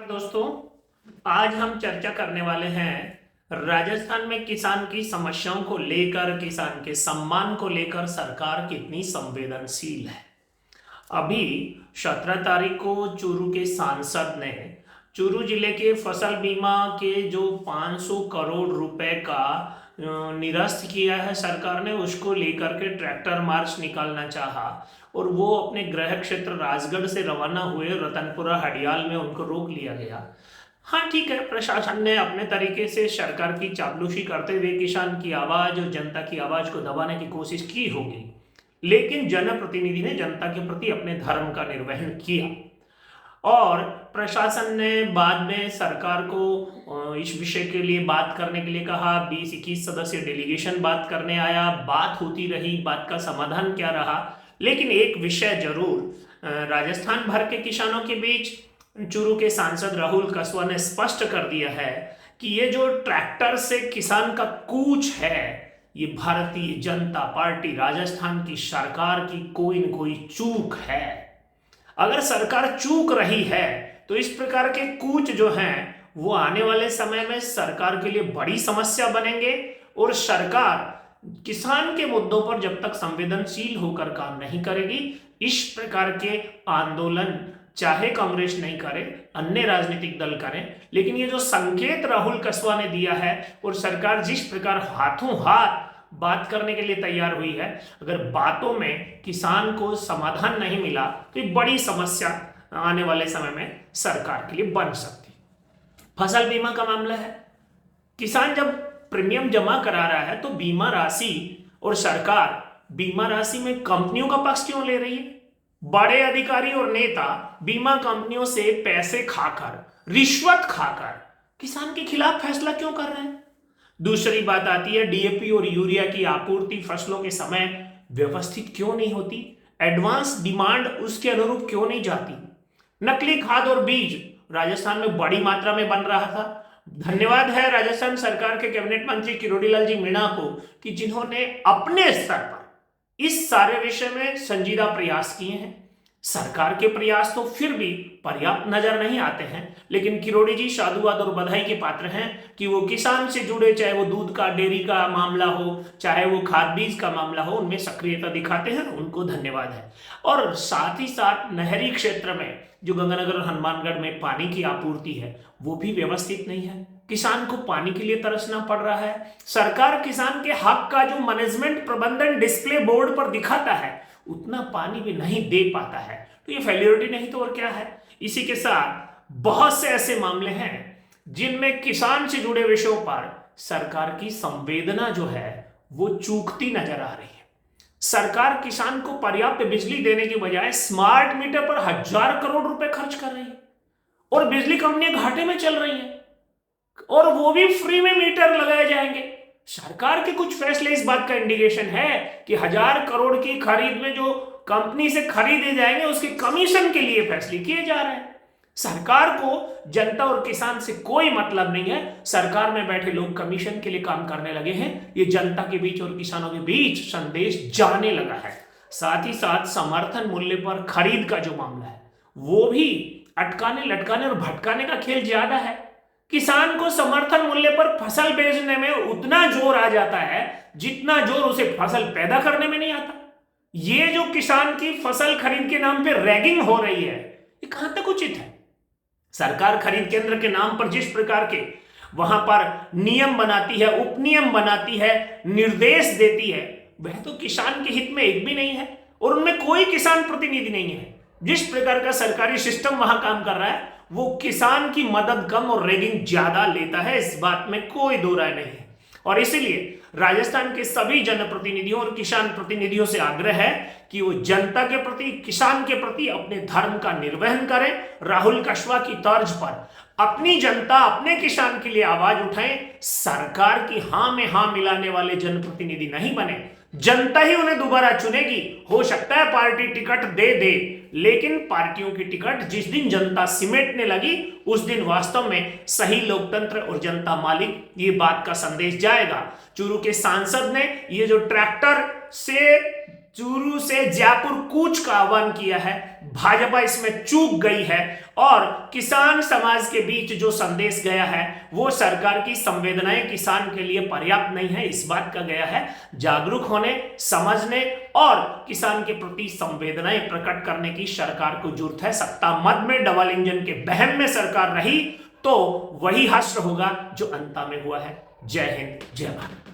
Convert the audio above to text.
दोस्तों, आज हम चर्चा करने वाले हैं राजस्थान में किसान की समस्याओं को लेकर, किसान के सम्मान को लेकर सरकार कितनी संवेदनशील है। अभी 17 तारीख को चूरू के सांसद ने चूरू जिले के फसल बीमा के जो 500 करोड़ रुपए का निरस्त किया है सरकार ने, उसको लेकर के ट्रैक्टर मार्च निकालना चाहा और वो अपने गृह क्षेत्र राजगढ़ से रवाना हुए रतनपुरा हडियाल में उनको रोक लिया गया। हाँ ठीक है, प्रशासन ने अपने तरीके से सरकार की चापलूसी करते हुए किसान की आवाज और जनता की आवाज को दबाने की कोशिश की होगी, लेकिन जनप्रतिनिधि ने जनता के प्रति अपने धर्म का निर्वहन किया और प्रशासन ने बाद में सरकार को इस विषय के लिए बात करने के लिए कहा। 20-21 सदस्य डेलीगेशन बात करने आया, बात होती रही, बात का समाधान क्या रहा। लेकिन एक विषय जरूर राजस्थान भर के किसानों के बीच चूरू के सांसद राहुल कस्वा ने स्पष्ट कर दिया है कि ये जो ट्रैक्टर से किसान का कूच है, ये भारतीय जनता पार्टी राजस्थान की सरकार की कोई न कोई चूक है। अगर सरकार चूक रही है तो इस प्रकार के कूच जो हैं वो आने वाले समय में सरकार के लिए बड़ी समस्या बनेंगे और सरकार किसान के मुद्दों पर जब तक संवेदनशील होकर काम नहीं करेगी, इस प्रकार के आंदोलन चाहे कांग्रेस नहीं करे, अन्य राजनीतिक दल करें, लेकिन ये जो संकेत राहुल कस्वा ने दिया है और सरकार जिस प्रकार हाथों हाथ बात करने के लिए तैयार हुई है, अगर बातों में किसान को समाधान नहीं मिला तो ये बड़ी समस्या आने वाले समय में सरकार के लिए बन सकती। फसल बीमा का मामला है, किसान जब प्रीमियम जमा करा रहा है तो बीमा राशि और सरकार बीमा राशि में कंपनियों का पक्ष क्यों ले रही है? बड़े अधिकारी और नेता बीमा कंपनियों से पैसे खाकर, रिश्वत खाकर किसान के खिलाफ फैसला क्यों कर रहे हैं? दूसरी बात आती है डीएपी और यूरिया की आपूर्ति फसलों के समय व्यवस्थित क्यों नहीं होती? एडवांस डिमांड उसके अनुरूप क्यों नहीं जाती? नकली खाद और बीज राजस्थान में बड़ी मात्रा में बन रहा था। धन्यवाद है राजस्थान सरकार के कैबिनेट मंत्री किरोड़ीलाल जी मीणा को कि जिन्होंने अपने स्तर पर इस सारे विषय में संजीदा प्रयास किए हैं। सरकार के प्रयास तो फिर भी पर्याप्त नजर नहीं आते हैं, लेकिन किरोड़ी जी साधुवाद और बधाई के पात्र हैं कि वो किसान से जुड़े, चाहे वो दूध का डेयरी का मामला हो, चाहे वो खाद बीज का मामला हो, उनमें सक्रियता दिखाते हैं, उनको धन्यवाद है। और साथ ही साथ नहरी क्षेत्र में जो गंगानगर और हनुमानगढ़ में पानी की आपूर्ति है वो भी व्यवस्थित नहीं है, किसान को पानी के लिए तरसना पड़ रहा है। सरकार किसान के हक का जो मैनेजमेंट प्रबंधन डिस्प्ले बोर्ड पर दिखाता है उतना पानी भी नहीं दे पाता है, तो ये फेल्योरिटी नहीं तो और क्या है। इसी के साथ बहुत से ऐसे मामले हैं जिनमें किसान से जुड़े विषयों पर सरकार की संवेदना जो है वो चूकती नजर आ रही है। सरकार किसान को पर्याप्त बिजली देने के बजाय स्मार्ट मीटर पर 1000 करोड़ रुपए खर्च कर रही है और बिजली कंपनियां घाटे में चल रही हैं और वो भी फ्री में मीटर लगाए जाएंगे। सरकार के कुछ फैसले इस बात का इंडिकेशन है कि 1000 करोड़ की खरीद में जो कंपनी से खरीदे जाएंगे उसके कमीशन के लिए फैसले किए जा रहे हैं। सरकार को जनता और किसान से कोई मतलब नहीं है, सरकार में बैठे लोग कमीशन के लिए काम करने लगे हैं। ये जनता के बीच और किसानों के बीच संदेश जाने लगा है। साथ ही साथ समर्थन मूल्य पर खरीद का जो मामला है वो भी अटकाने लटकाने और भटकाने का खेल ज्यादा है। किसान को समर्थन मूल्य पर फसल बेचने में उतना जोर आ जाता है जितना जोर उसे फसल पैदा करने में नहीं आता। ये जो किसान की फसल खरीद के नाम पे रैगिंग हो रही है, ये कहां तक उचित है? सरकार खरीद केंद्र के नाम पर जिस प्रकार के वहां पर नियम बनाती है, उपनियम बनाती है, निर्देश देती है, वह तो किसान के हित में एक भी नहीं है और उनमें कोई किसान प्रतिनिधि नहीं है। जिस प्रकार का सरकारी सिस्टम वहां काम कर रहा है वो किसान की मदद कम और रेगिंग ज्यादा लेता है, इस बात में कोई दो राय नहीं है। और इसीलिए राजस्थान के सभी जनप्रतिनिधियों और किसान प्रतिनिधियों से आग्रह है कि वो जनता के प्रति, किसान के प्रति अपने धर्म का निर्वहन करें। राहुल कस्वा की तर्ज पर अपनी जनता, अपने किसान के लिए आवाज उठाएं। सरकार की हां में हां मिलाने वाले जनप्रतिनिधि नहीं बने, जनता ही उन्हें दोबारा चुनेगी। हो सकता है पार्टी टिकट दे दे, लेकिन पार्टियों की टिकट जिस दिन जनता सिमेटने लगी उस दिन वास्तव में सही लोकतंत्र और जनता मालिक, ये बात का संदेश जाएगा। चूरू के सांसद ने ये जो ट्रैक्टर से चूरू से जयपुर कूच का आह्वान किया है। भाजपा इसमें चूक गई है और किसान समाज के बीच जो संदेश गया है वो सरकार की संवेदनाएं किसान के लिए पर्याप्त नहीं है, इस बात का गया है। जागरूक होने, समझने और किसान के प्रति संवेदनाएं प्रकट करने की सरकार को जरूरत है। सत्ता मद में डबल इंजन के बहम में सरकार रही तो वही हश्र होगा जो अंत में हुआ है। जय हिंद, जय भारत।